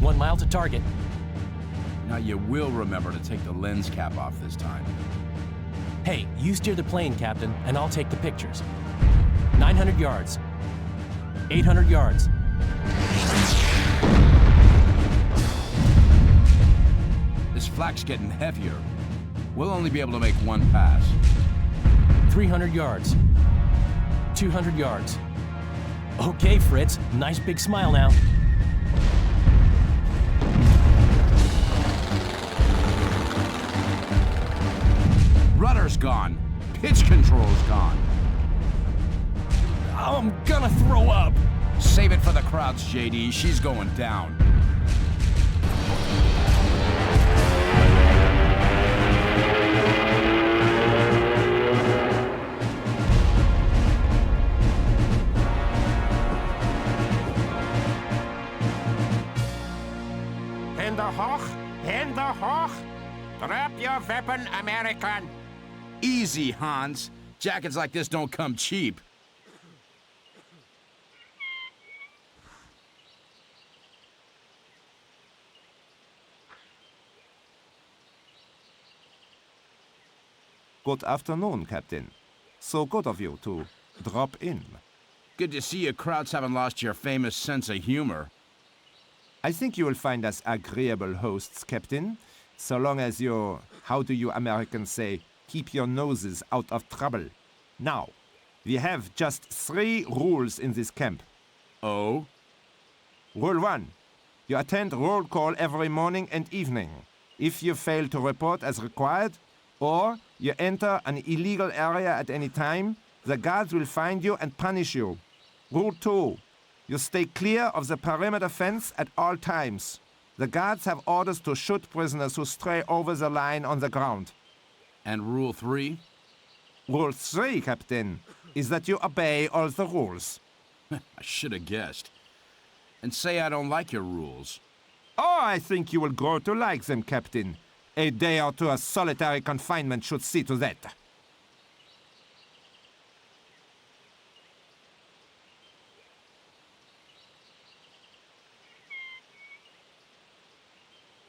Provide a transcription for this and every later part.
1 mile to target. Now you will remember to take the lens cap off this time. Hey, you steer the plane, Captain, and I'll take the pictures. 900 yards. 800 yards. This flak's getting heavier. We'll only be able to make one pass. 300 yards. 200 yards. Okay, Fritz, nice big smile now. Rudder's gone. Pitch control's gone. I'm gonna throw up. Save it for the crowds, JD. She's going down. Hände hoch! Drop your weapon, American! Easy, Hans. Jackets like this don't come cheap. Good afternoon, Captain. So good of you to drop in. Good to see you crowds haven't lost your famous sense of humor. I think you will find us agreeable hosts, Captain, so long as you, how do you Americans say, keep your noses out of trouble. Now, we have just 3 rules in this camp. Oh? Rule 1. You attend roll call every morning and evening. If you fail to report as required, or you enter an illegal area at any time, the guards will find you and punish you. Rule 2. You stay clear of the perimeter fence at all times. The guards have orders to shoot prisoners who stray over the line on the ground. And Rule 3? Rule 3, Captain, is that you obey all the rules. I should have guessed. And say I don't like your rules. Oh, I think you will grow to like them, Captain. A day or two of solitary confinement should see to that.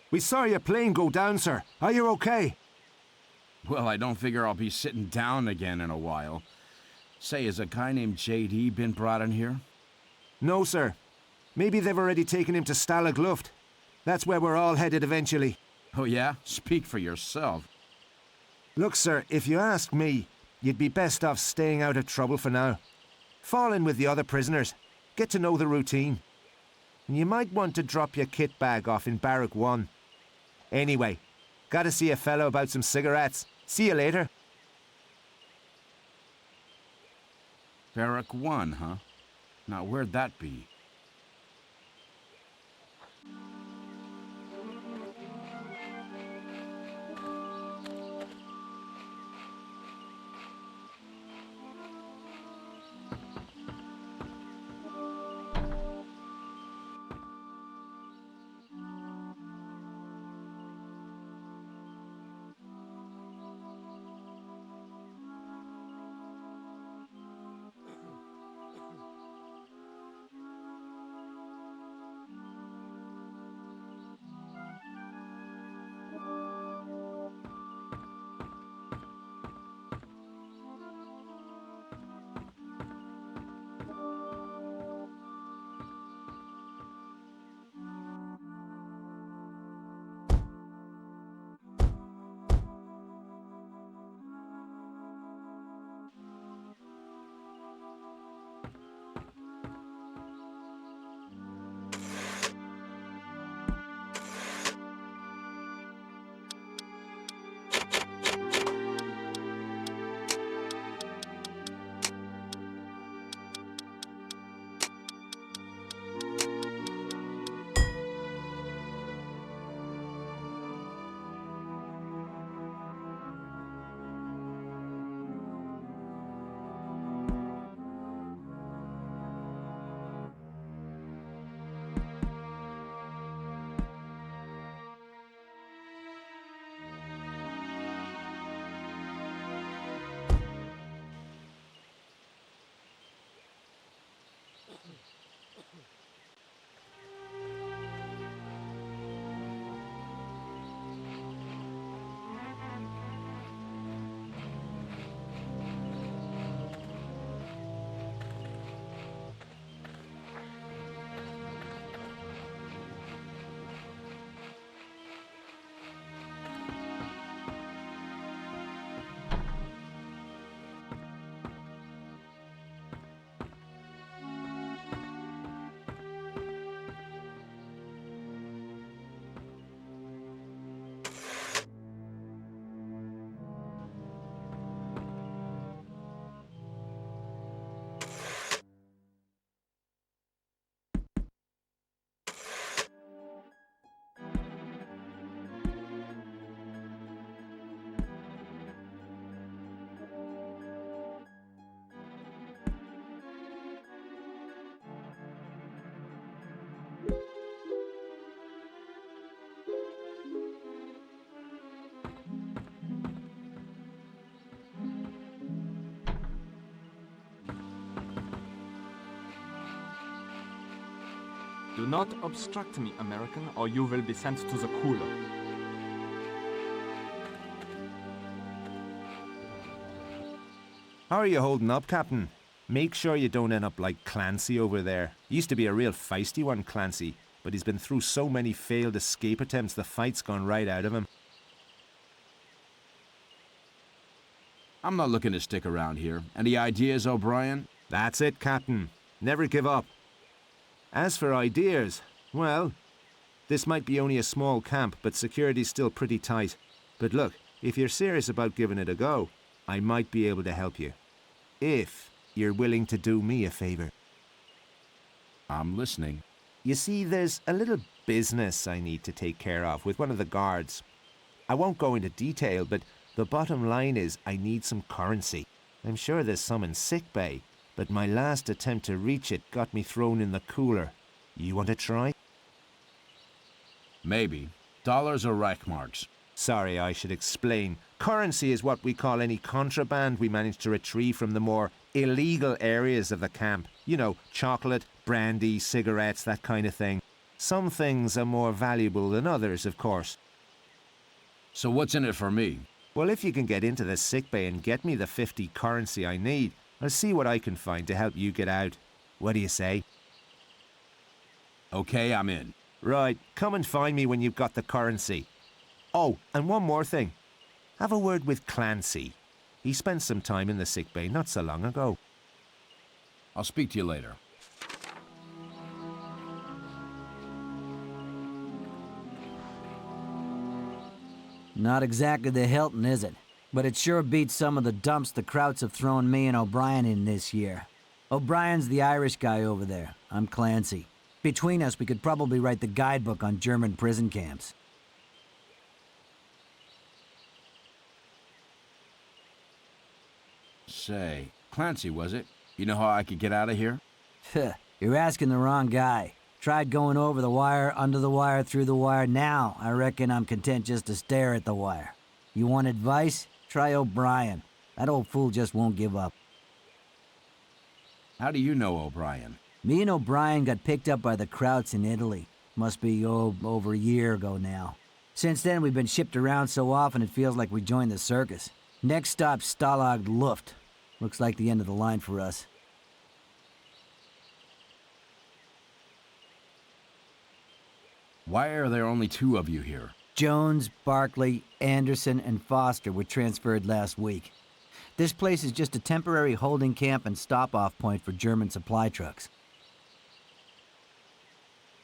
We saw your plane go down, sir. Are you okay? Well, I don't figure I'll be sitting down again in a while. Say, has a guy named JD been brought in here? No, sir. Maybe they've already taken him to Stalag Luft. That's where we're all headed eventually. Oh yeah? Speak for yourself. Look, sir, if you ask me, you'd be best off staying out of trouble for now. Fall in with the other prisoners. Get to know the routine. And you might want to drop your kit bag off in Barrack 1. Anyway, gotta see a fellow about some cigarettes. See you later. Barrack 1, huh? Now, where'd that be? Do not obstruct me, American, or you will be sent to the cooler. How are you holding up, Captain? Make sure you don't end up like Clancy over there. Used to be a real feisty one, Clancy, but he's been through so many failed escape attempts the fight's gone right out of him. I'm not looking to stick around here. Any ideas, O'Brien? That's it, Captain. Never give up. As for ideas, well, this might be only a small camp, but security's still pretty tight. But look, if you're serious about giving it a go, I might be able to help you. If you're willing to do me a favor. I'm listening. You see, there's a little business I need to take care of with one of the guards. I won't go into detail, but the bottom line is I need some currency. I'm sure there's some in sickbay, but my last attempt to reach it got me thrown in the cooler. You want to try? Maybe. Dollars or Reichmarks? Sorry, I should explain. Currency is what we call any contraband we manage to retrieve from the more illegal areas of the camp. You know, chocolate, brandy, cigarettes, that kind of thing. Some things are more valuable than others, of course. So what's in it for me? Well, if you can get into the sickbay and get me the 50 currency I need, I'll see what I can find to help you get out. What do you say? Okay, I'm in. Right, come and find me when you've got the currency. Oh, and one more thing. Have a word with Clancy. He spent some time in the sickbay not so long ago. I'll speak to you later. Not exactly the Hilton, is it? But it sure beats some of the dumps the Krauts have thrown me and O'Brien in this year. O'Brien's the Irish guy over there. I'm Clancy. Between us, we could probably write the guidebook on German prison camps. Say, Clancy, was it? You know how I could get out of here? You're asking the wrong guy. Tried going over the wire, under the wire, through the wire. Now, I reckon I'm content just to stare at the wire. You want advice? Try O'Brien. That old fool just won't give up. How do you know O'Brien? Me and O'Brien got picked up by the Krauts in Italy. Must be, over a year ago now. Since then, we've been shipped around so often it feels like we joined the circus. Next stop, Stalag Luft. Looks like the end of the line for us. Why are there only two of you here? Jones, Barkley, Anderson, and Foster were transferred last week. This place is just a temporary holding camp and stop-off point for German supply trucks.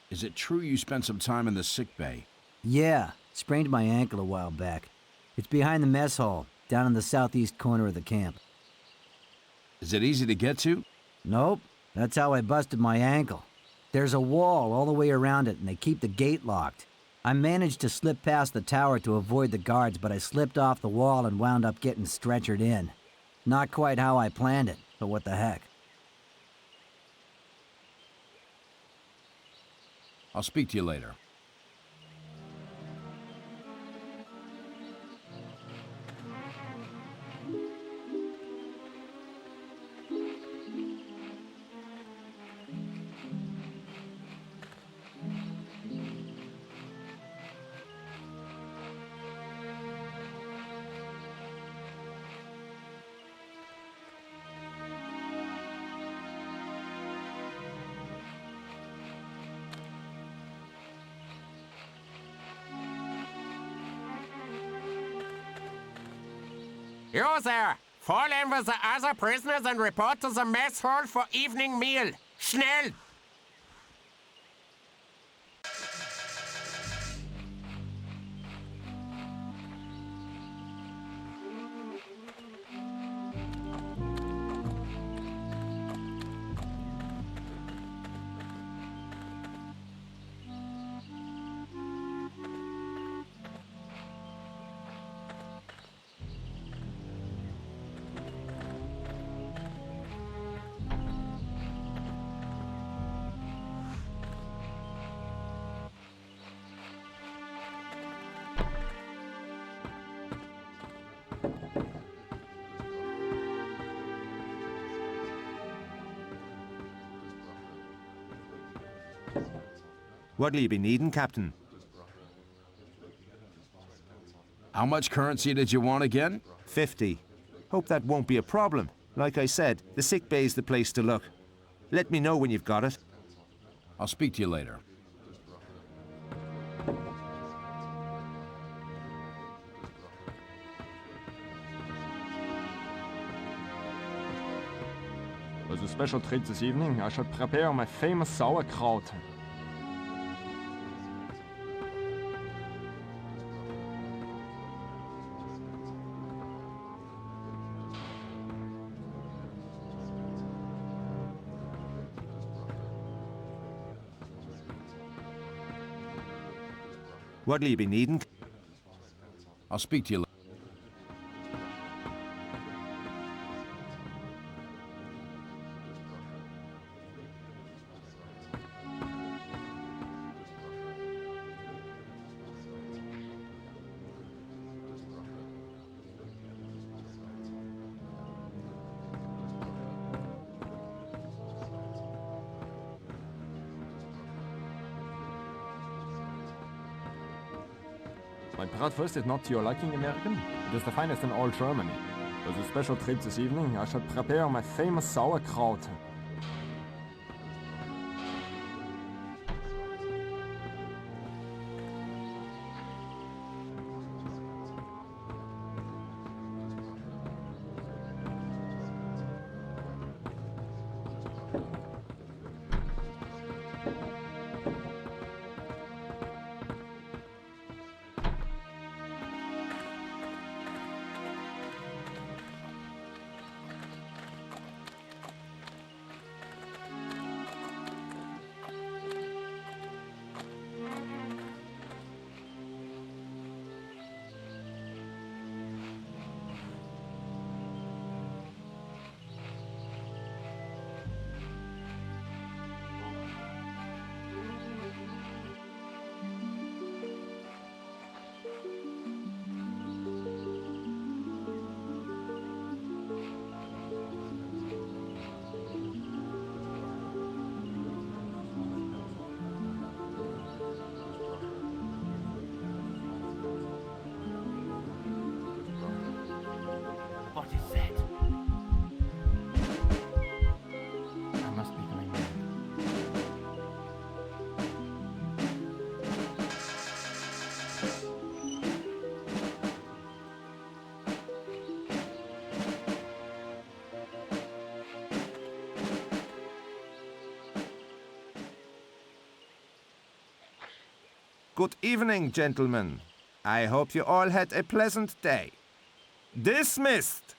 Is it true you spent some time in the sick bay? Yeah, sprained my ankle a while back. It's behind the mess hall, down in the southeast corner of the camp. Is it easy to get to? Nope, that's how I busted my ankle. There's a wall all the way around it, and they keep the gate locked. I managed to slip past the tower to avoid the guards, but I slipped off the wall and wound up getting stretchered in. Not quite how I planned it, but what the heck. I'll speak to you later. You there! Fall in with the other prisoners and report to the mess hall for evening meal. Schnell! What'll you be needing, Captain? How much currency did you want again? 50. Hope that won't be a problem. Like I said, the sick bay's the place to look. Let me know when you've got it. I'll speak to you later. As a special treat this evening, I shall prepare my famous sauerkraut. What'll you be needing? I'll speak to you later. My bratwurst is not to your liking, American. It is the finest in all Germany. As a special treat this evening, I shall prepare my famous sauerkraut. What is that? I must be going mad. Good evening, gentlemen. I hope you all had a pleasant day. Dismissed!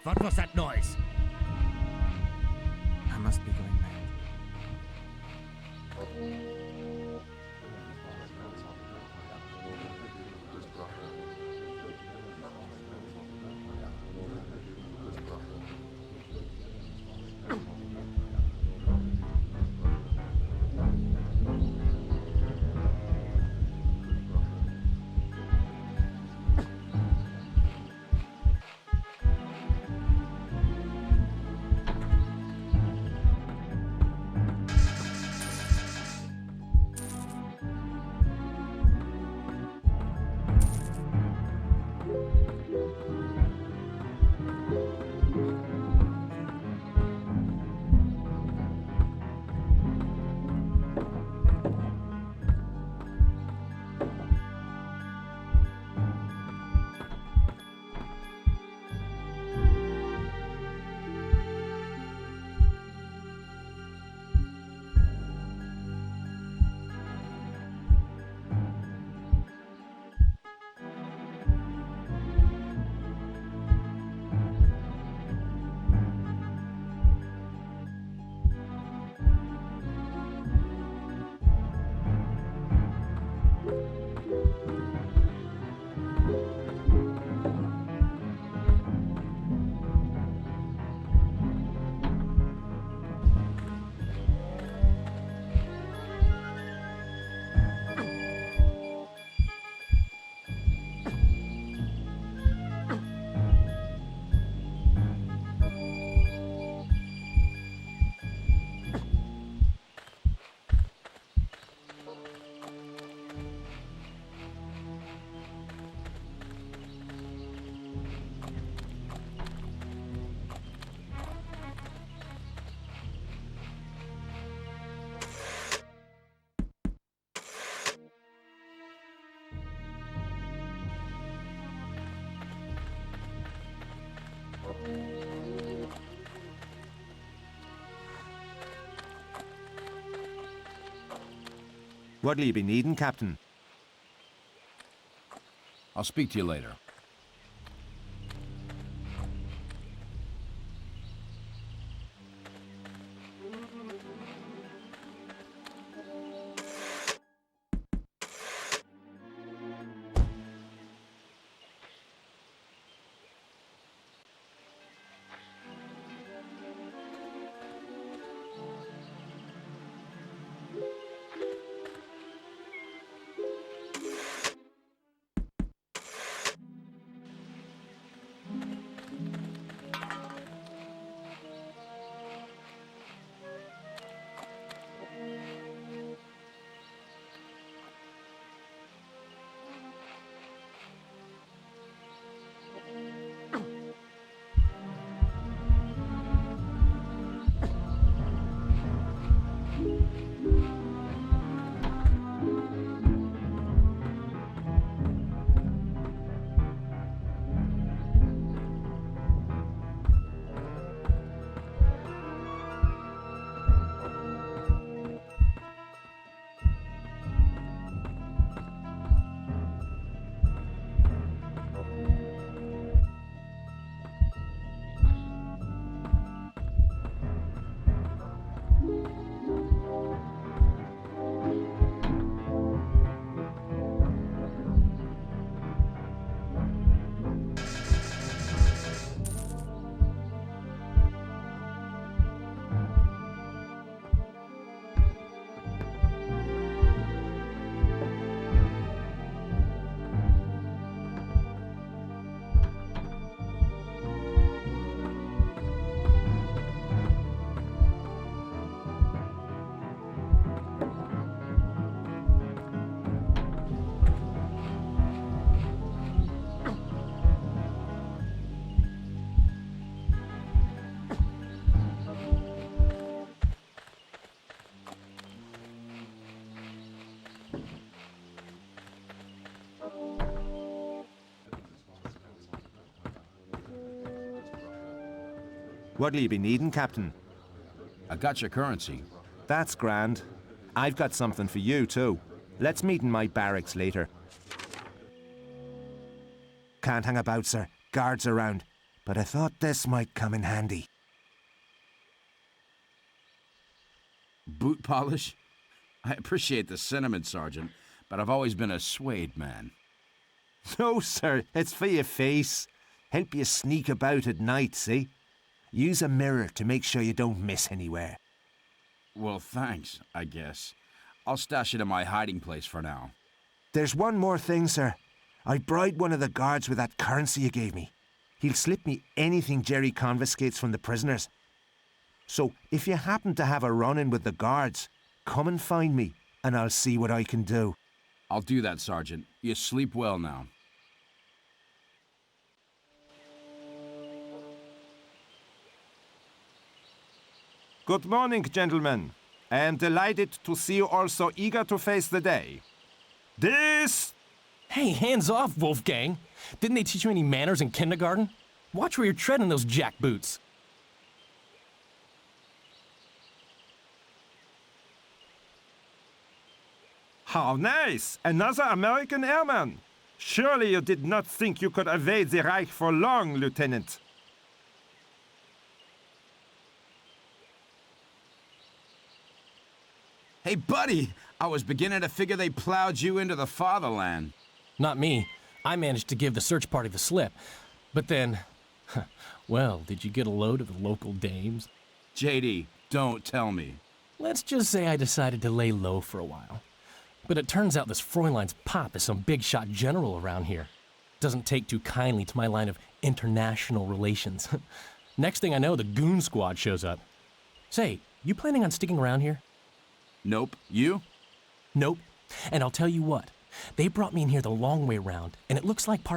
What was that noise? I must be going mad. What'll you be needing, Captain? I'll speak to you later. What'll you be needing, Captain? I got your currency. That's grand. I've got something for you, too. Let's meet in my barracks later. Can't hang about, sir. Guards around. But I thought this might come in handy. Boot polish? I appreciate the sentiment, Sergeant, but I've always been a suede man. No, sir. It's for your face. Help you sneak about at night, see? Use a mirror to make sure you don't miss anywhere. Well, thanks, I guess. I'll stash it in my hiding place for now. There's one more thing, sir. I bribed one of the guards with that currency you gave me. He'll slip me anything Jerry confiscates from the prisoners. So, if you happen to have a run-in with the guards, come and find me, and I'll see what I can do. I'll do that, Sergeant. You sleep well now. Good morning, gentlemen. I am delighted to see you all so eager to face the day. This... Hey, hands off, Wolfgang. Didn't they teach you any manners in kindergarten? Watch where you're treading those jackboots. How nice! Another American airman! Surely you did not think you could evade the Reich for long, Lieutenant. Hey, buddy! I was beginning to figure they plowed you into the fatherland. Not me. I managed to give the search party the slip. But then, well, did you get a load of the local dames? JD, don't tell me. Let's just say I decided to lay low for a while. But it turns out this Fräulein's pop is some big shot general around here. Doesn't take too kindly to my line of international relations. Next thing I know, the goon squad shows up. Say, you planning on sticking around here? Nope. You? Nope. And I'll tell you what, they brought me in here the long way round, and it looks like part